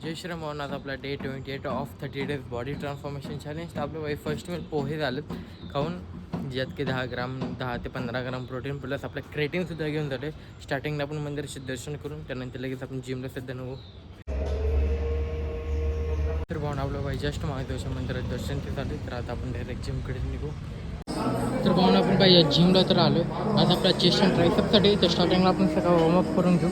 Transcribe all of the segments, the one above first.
जय श्रीराम भावना. आज आपला day 28 of 30 days body transformation challenge. तर आपलं फर्स्ट मील पोहे झालेत खाऊन, ज्यात की 10 ते 15 ग्राम प्रोटीन प्लस आपलं क्रेटिनसुद्धा घेऊन जाते. स्टार्टिंगला आपण मंदिराचे दर्शन करून त्यानंतर लगेच आपण जिमला सध्या नवू. तर भावना आपलं जस्ट महादेवच्या मंदिरात दर्शन ते झाले. तर आता आपण डायरेक्ट जिमकडे निघू. तर भावना आपण जिमला तर आलो. आज आपला चेस्ट अँड ट्रायसेप्ससाठी तर स्टार्टिंगला आपण सगळं वॉर्मअप करून घेऊ.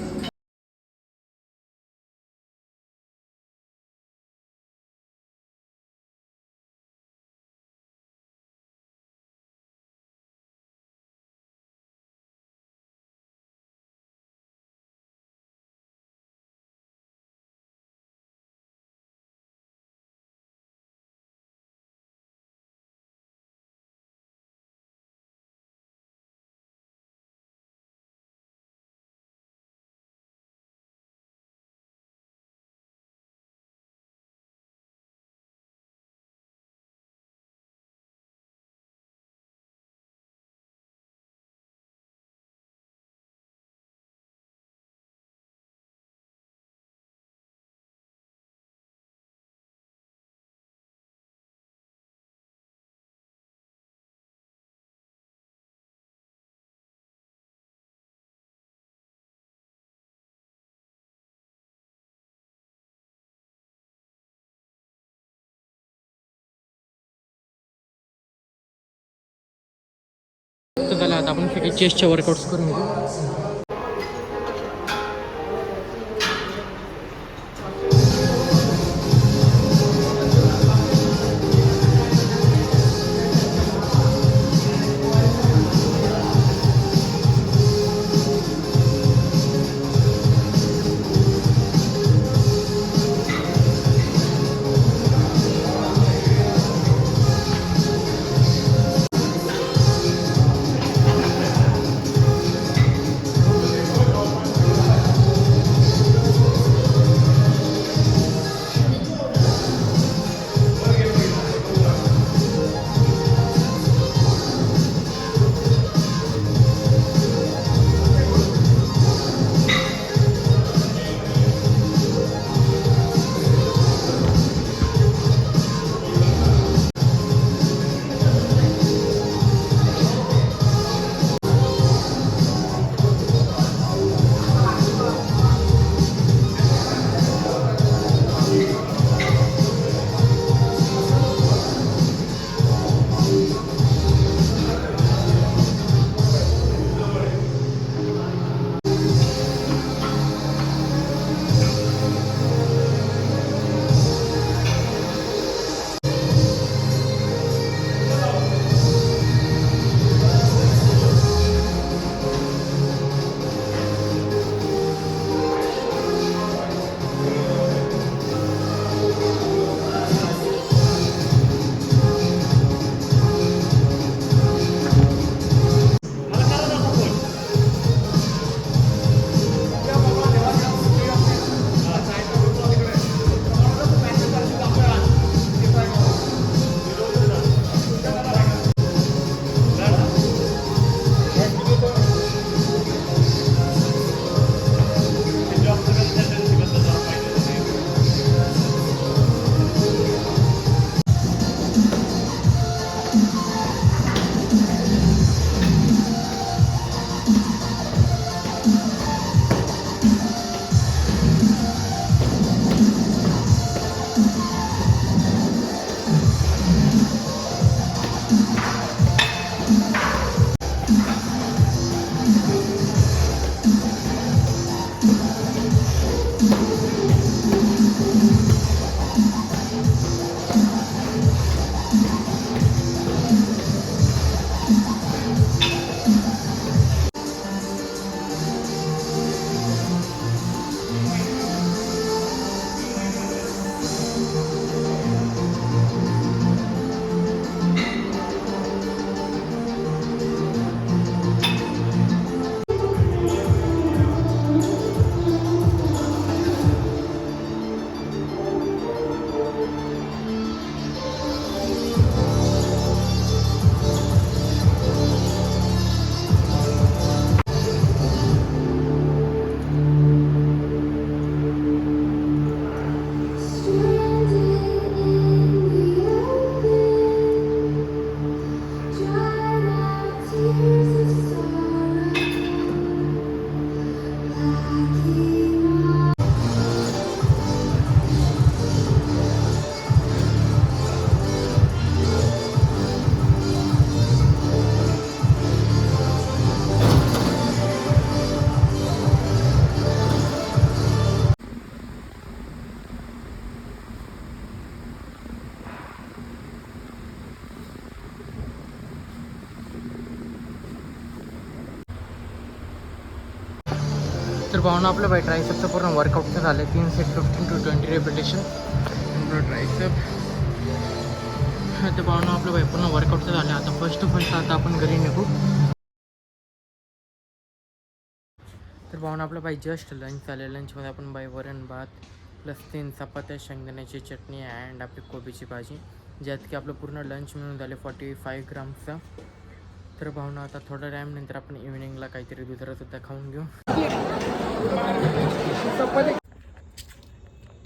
तर त्याला आता आपण सगळे चेस्टचे वर्कआउट्स करून घेऊ. तर भावना आपलं बाई ट्रायसेपचं पूर्ण वर्कआउटचं झालं आहे. 3 सेट 15 to 20 रेपिटेशन ट्रायसेप. तर भावना आपलं बाई पूर्ण वर्कआउटचं झालं. आता फर्स्ट आता आपण घरी निघू. तर भावना आपलं बाई जस्ट लंच झालं. लंचमध्ये आपण बाई वरण भात प्लस 3 चपात्या, शेंगदाण्याची चटणी अँड आपली कोबीची भाजी, ज्यात की आपलं पूर्ण लंच मिळून झाले 45 ग्रामचा. तर भावना आता थोडा टाईम नंतर आपण इव्हिनिंगला काहीतरी दुसरंसुद्धा खाऊन घेऊ.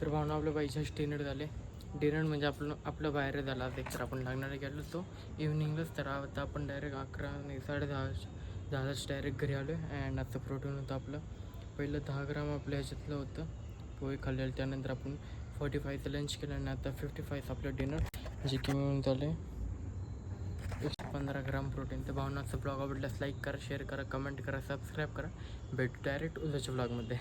तर भावना आपलं बाई जस्ट डिनर झाले. डिनर म्हणजे आपलं बाहेर झालं आज एक तर आपण लागणारे गेलो होतो इव्हिनिंगलाच. तर आता आपण डायरेक्ट 11 नाही 10:30 डायरेक्ट घरी आलो आहे. अँड आजचं प्रोटीन होतं आपलं पहिलं 10 ग्राम आपल्या ह्याच्यातलं होतं पोहे खाल्लेलं. त्यानंतर आपण 45चं लंच केलं आणि आता 55 आपलं डिनर जे की मिळून झालं 115 ग्राम प्रोटीन. तर भावनाचा ब्लॉग आवडल्यास लाईक करा, शेअर करा, कमेंट करा, सबस्क्राईब करा. भेटू डायरेक्ट उद्याच्या ब्लॉगमध्ये.